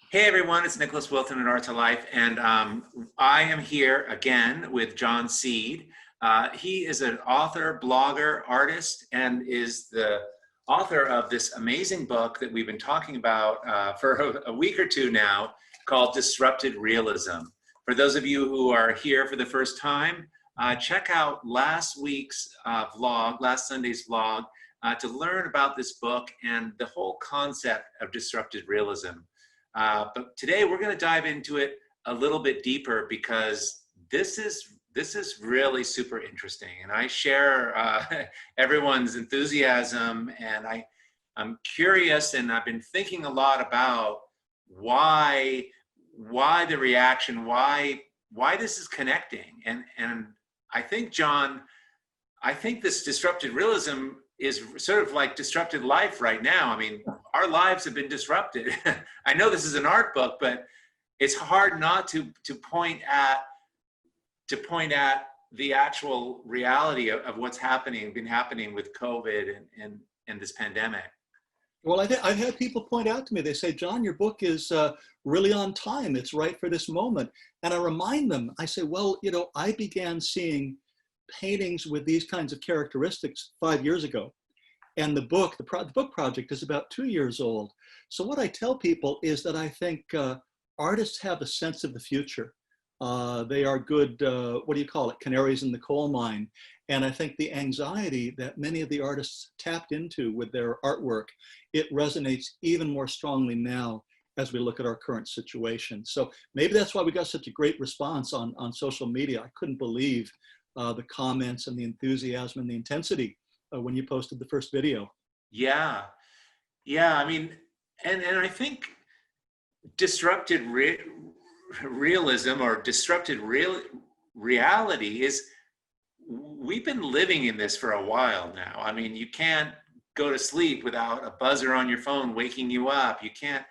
Hey everyone, it's Nicholas Wilton at Art to Life, and I am here again with John Seed. He is an author, blogger, artist, and is the author of this amazing book that we've been talking about for a week or two now, called Disrupted Realism. For those of you who are here for the first time, check out last week's vlog, last Sunday's vlog, to learn about this book and the whole concept of disrupted realism. But today we're going to dive into it a little bit deeper because this is really super interesting, and I share everyone's enthusiasm, and I'm curious, and I've been thinking a lot about why the reaction, why this is connecting, and I think, John, I think this disrupted realism is sort of like disrupted life right now. I mean, our lives have been disrupted. I know this is an art book, but it's hard not to point at the actual reality of what's been happening with COVID and this pandemic. Well, I've had people point out to me, they say, John, your book is really on time. It's right for this moment. And I remind them, I say, well, you know, I began seeing paintings with these kinds of characteristics 5 years ago. And the book project is about 2 years old. So what I tell people is that I think artists have a sense of the future. They are good, what do you call it, canaries in the coal mine. And I think the anxiety that many of the artists tapped into with their artwork, it resonates even more strongly now as we look at our current situation. So maybe that's why we got such a great response on social media. I couldn't believe the comments and the enthusiasm and the intensity when you posted the first video. Yeah, I mean, and I think disrupted realism or disrupted reality is, we've been living in this for a while now. I mean, you can't go to sleep without a buzzer on your phone waking you up. You can't,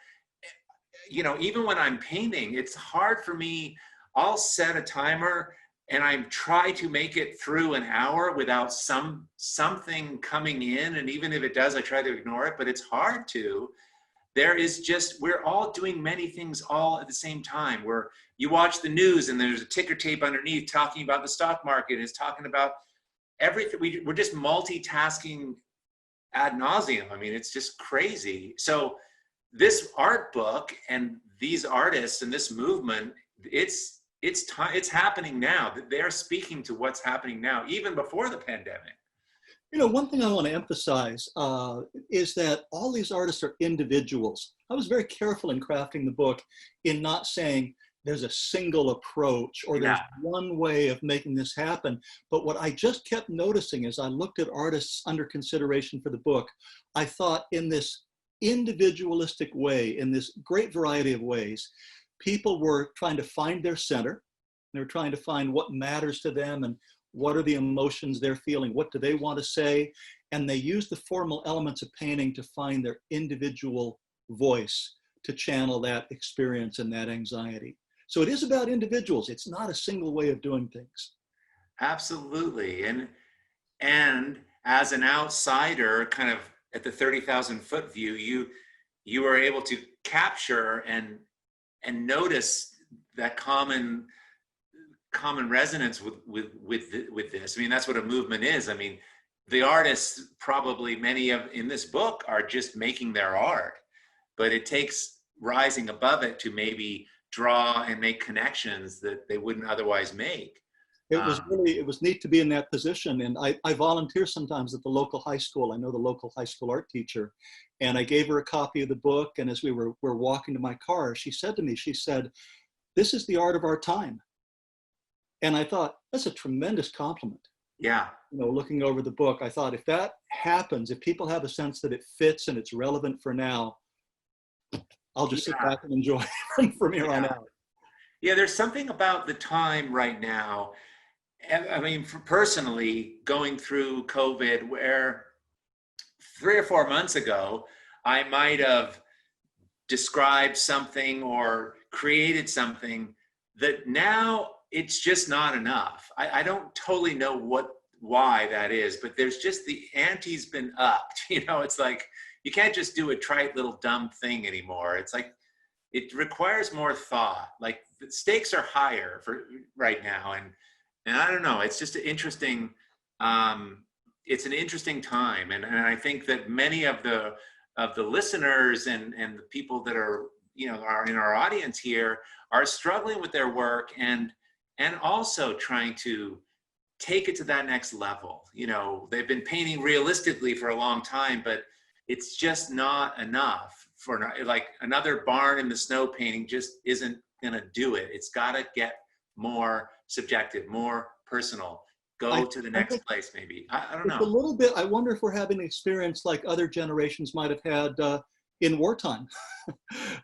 you know, even when I'm painting, it's hard for me. I'll set a timer and I try to make it through an hour without something coming in. And even if it does, I try to ignore it, but it's hard to. There is just, we're all doing many things all at the same time, where you watch the news and there's a ticker tape underneath talking about the stock market, it's talking about everything. We're just multitasking ad nauseum. I mean, it's just crazy. So this art book and these artists and this movement, it's happening now. They're speaking to what's happening now, even before the pandemic. You know, one thing I want to emphasize is that all these artists are individuals. I was very careful in crafting the book in not saying there's a single approach or there's one way of making this happen. But what I just kept noticing as I looked at artists under consideration for the book, I thought in this individualistic way, in this great variety of ways, people were trying to find their center. They were trying to find what matters to them and what are the emotions they're feeling, what do they want to say, and they use the formal elements of painting to find their individual voice, to channel that experience and that anxiety. So it is about individuals. It's not a single way of doing things. Absolutely. And as an outsider, kind of at the 30,000 foot view, you were able to capture and notice that common resonance with this. I mean, that's what a movement is. I mean, the artists, probably many of in this book, are just making their art, but it takes rising above it to maybe draw and make connections that they wouldn't otherwise make. It was neat to be in that position. And I volunteer sometimes at the local high school. I know the local high school art teacher, and I gave her a copy of the book. And as we were walking to my car, she said to me, she said, "This is the art of our time." And I thought, that's a tremendous compliment. Yeah. You know, looking over the book, I thought, if that happens, if people have a sense that it fits and it's relevant for now, I'll just sit back and enjoy from here on out. Yeah, there's something about the time right now. I mean, personally, going through COVID, where 3 or 4 months ago, I might have described something or created something that now it's just not enough. I don't totally know why that is, but there's just, the ante's been upped. You know, it's like, you can't just do a trite little dumb thing anymore. It's like, it requires more thought. Like the stakes are higher for right now. And I don't know, it's just an interesting, it's an interesting time. And I think that many of the listeners and the people that are, you know, are in our audience here are struggling with their work and also trying to take it to that next level. You know, they've been painting realistically for a long time, but it's just not enough for, like, another barn in the snow painting just isn't gonna do it. It's gotta get more subjective, more personal, go to the next place maybe. I don't know. It's a little bit, I wonder if we're having an experience like other generations might have had in wartime,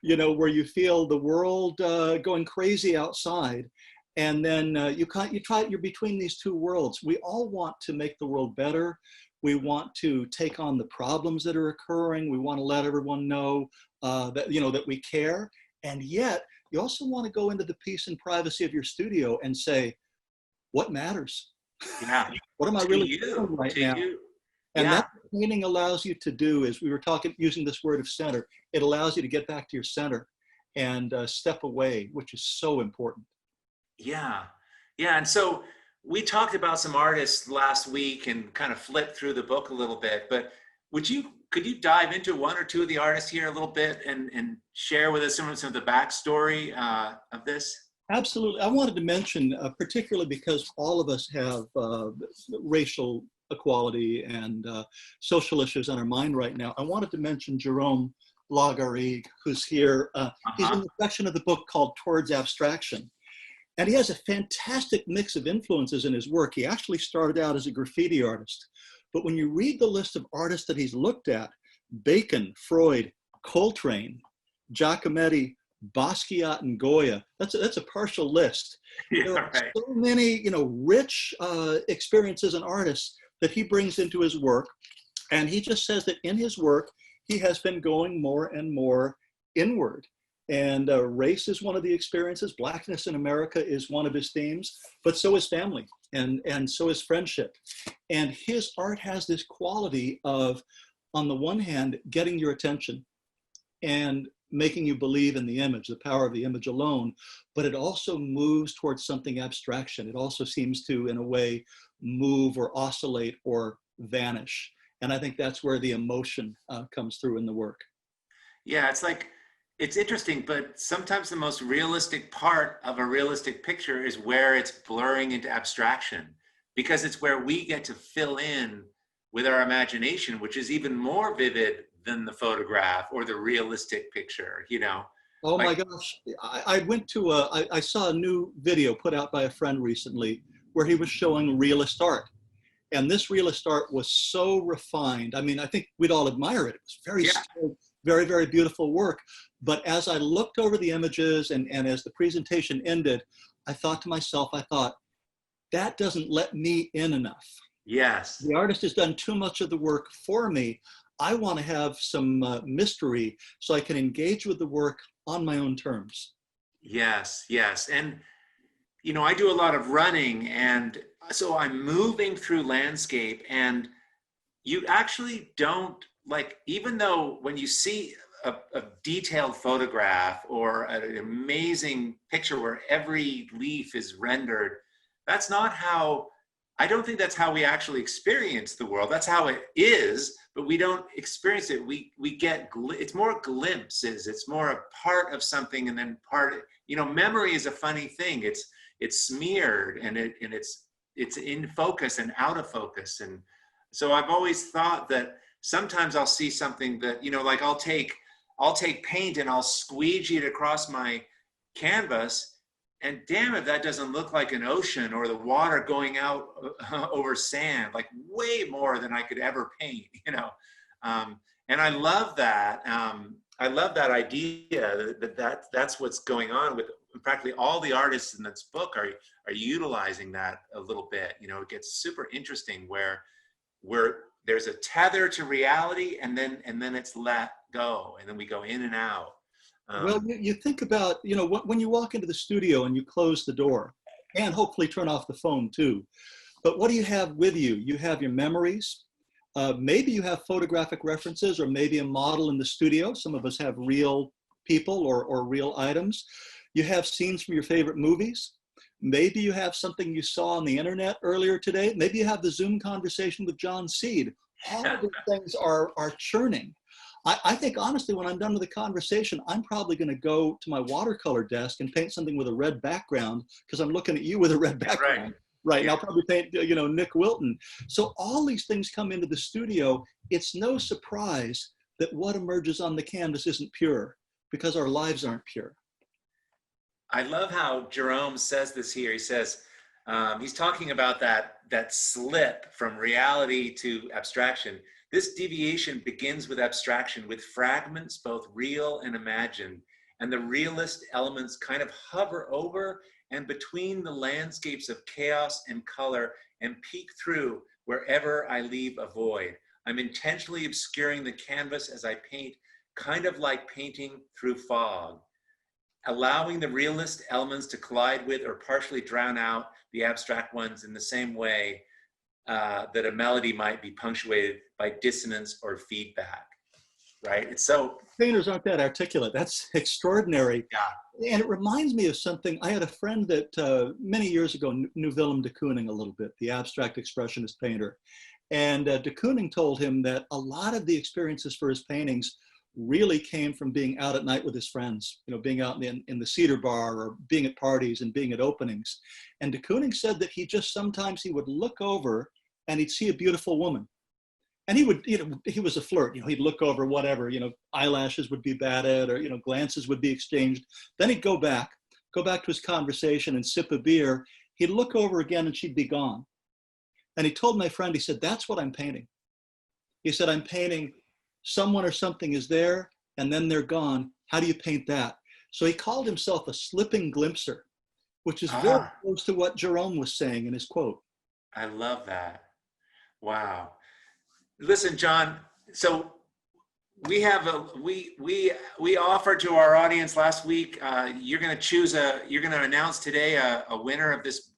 you know, where you feel the world going crazy outside. And then you're between these two worlds. We all want to make the world better. We want to take on the problems that are occurring. We want to let everyone know that, you know, that we care. And yet you also want to go into the peace and privacy of your studio and say, what matters? Yeah. What am I really doing right now? And Yeah. that painting allows you to do, as we were talking, using this word of center, it allows you to get back to your center and step away, which is so important. Yeah. Yeah. And so we talked about some artists last week and kind of flipped through the book a little bit, but could you dive into one or two of the artists here a little bit and share with us some of the backstory of this? Absolutely. I wanted to mention, particularly because all of us have racial equality and social issues on our mind right now, I wanted to mention JEROME LAGARRIGUE, who's here. He's in the section of the book called Towards Abstraction. And he has a fantastic mix of influences in his work. He actually started out as a graffiti artist. But when you read the list of artists that he's looked at, Bacon, Freud, Coltrane, Giacometti, Basquiat, and Goya, that's a partial list. Yeah, there are right. so many, you know, rich experiences and artists that he brings into his work. And he just says that in his work, he has been going more and more inward. And race is one of the experiences. Blackness in America is one of his themes, but so is family and so is friendship. And his art has this quality of, on the one hand, getting your attention and making you believe in the image, the power of the image alone, but it also moves towards something abstraction. It also seems to, in a way, move or oscillate or vanish. And I think that's where the emotion comes through in the work. Yeah, it's like, it's interesting, but sometimes the most realistic part of a realistic picture is where it's blurring into abstraction, because it's where we get to fill in with our imagination, which is even more vivid than the photograph or the realistic picture, you know? Oh like, my gosh. I saw a new video put out by a friend recently where he was showing realist art. And this realist art was so refined. I mean, I think we'd all admire it. It was very skilled, very, very beautiful work. But as I looked over the images and as the presentation ended, I thought to myself, that doesn't let me in enough. Yes. The artist has done too much of the work for me. I want to have some mystery so I can engage with the work on my own terms. Yes, yes. And, you know, I do a lot of running, and so I'm moving through landscape, and you actually don't, like, even though when you see a detailed photograph or an amazing picture where every leaf is rendered, that's not how, I don't think that's how we actually experience the world. That's how it is, but we don't experience it. We get, it's more glimpses. It's more a part of something, and then you know, memory is a funny thing. It's smeared, and it's in focus and out of focus. And so I've always thought that sometimes I'll see something that, you know, like I'll take paint and I'll squeegee it across my canvas, and damn if that doesn't look like an ocean or the water going out over sand, like way more than I could ever paint, you know. And I love that. I love that idea that's what's going on with practically all the artists in this book are utilizing that a little bit. You know, it gets super interesting where there's a tether to reality, and then it's let go, and then we go in and out. Well, you think about, you know, when you walk into the studio and you close the door, and hopefully turn off the phone too, but what do you have with you? You have your memories. Maybe you have photographic references, or maybe a model in the studio. Some of us have real people or real items. You have scenes from your favorite movies. Maybe you have something you saw on the internet earlier today. Maybe you have the Zoom conversation with John Seed. All of these things are churning. I think, honestly, when I'm done with the conversation, I'm probably going to go to my watercolor desk and paint something with a red background because I'm looking at you with a red background. Right. And I'll probably paint, Nick Wilton. So all these things come into the studio. It's no surprise that what emerges on the canvas isn't pure because our lives aren't pure. I love how Jerome says this here. He says, he's talking about that slip from reality to abstraction. This deviation begins with abstraction, with fragments both real and imagined, and the realist elements kind of hover over and between the landscapes of chaos and color and peek through wherever I leave a void. I'm intentionally obscuring the canvas as I paint, kind of like painting through fog, allowing the realist elements to collide with or partially drown out the abstract ones in the same way that a melody might be punctuated by dissonance or feedback, right? It's so... Painters aren't that articulate. That's extraordinary. Yeah. And it reminds me of something. I had a friend that many years ago knew Willem de Kooning a little bit, the abstract expressionist painter. And de Kooning told him that a lot of the experiences for his paintings really came from being out at night with his friends, being out in the Cedar Bar or being at parties and being at openings. And de Kooning said that sometimes he would look over and he'd see a beautiful woman. And he would, he was a flirt, he'd look over whatever, eyelashes would be batted or, glances would be exchanged. Then he'd go back to his conversation and sip a beer. He'd look over again and she'd be gone. And he told my friend, he said, that's what I'm painting. He said, I'm painting someone or something is there and then they're gone. How do you paint that? So he called himself a slipping glimpser, which is very close to what Jerome was saying in his quote. I love that. Wow. Listen, John, so we have we offered to our audience last week, you're going to announce today a winner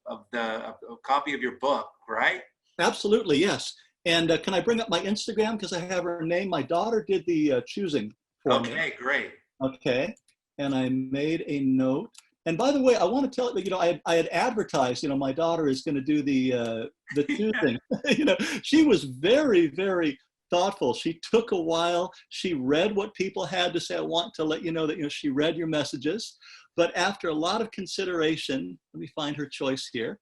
of a copy of your book, right? Absolutely, yes. And can I bring up my Instagram because I have her name? My daughter did the choosing for me. Okay, great. Okay, and I made a note. And by the way, I want to tell you, I had advertised, my daughter is going to do the choosing. She was very, very thoughtful. She took a while. She read what people had to say. I want to let you know that, she read your messages. But after a lot of consideration, let me find her choice here.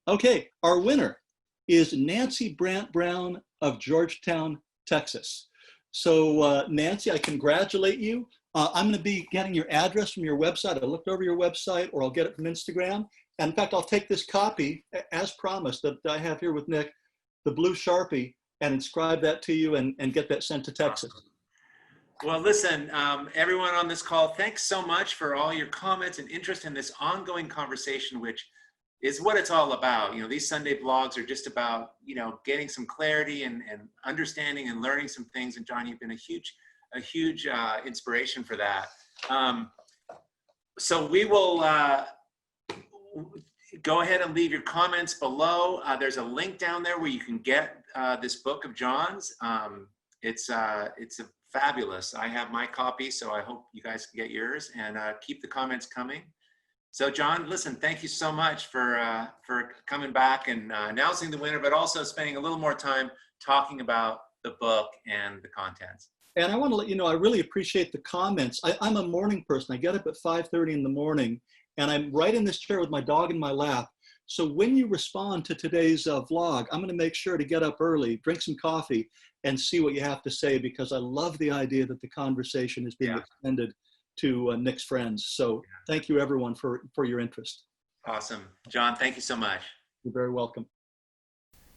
Okay, our winner is Nancy Brant Brown of Georgetown, Texas. So Nancy, I congratulate you. I'm going to be getting your address from your website. I looked over your website, or I'll get it from Instagram. And in fact, I'll take this copy, as promised, that I have here with Nick, the blue Sharpie, and inscribe that to you and get that sent to Texas. Well, listen, everyone on this call, thanks so much for all your comments and interest in this ongoing conversation, which is what it's all about. These Sunday vlogs are just about, getting some clarity and understanding and learning some things. And John, you've been a huge inspiration for that. So we will go ahead and leave your comments below. There's a link down there where you can get this book of John's. It's fabulous. I have my copy, so I hope you guys can get yours, and keep the comments coming. So John, listen, thank you so much for coming back and announcing the winner, but also spending a little more time talking about the book and the contents. And I want to let you know, I really appreciate the comments. I'm a morning person. I get up at 5:30 in the morning, and I'm right in this chair with my dog in my lap. So when you respond to today's vlog, I'm going to make sure to get up early, drink some coffee, and see what you have to say, because I love the idea that the conversation is being extended to Nick's friends. So thank you, everyone, for your interest. Awesome. John, thank you so much. You're very welcome.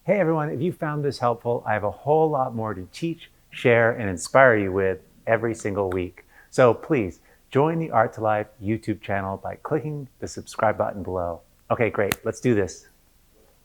Hey, everyone. If you found this helpful, I have a whole lot more to teach, share, and inspire you with every single week. So please join the Art to Life YouTube channel by clicking the subscribe button below. Okay, great. Let's do this.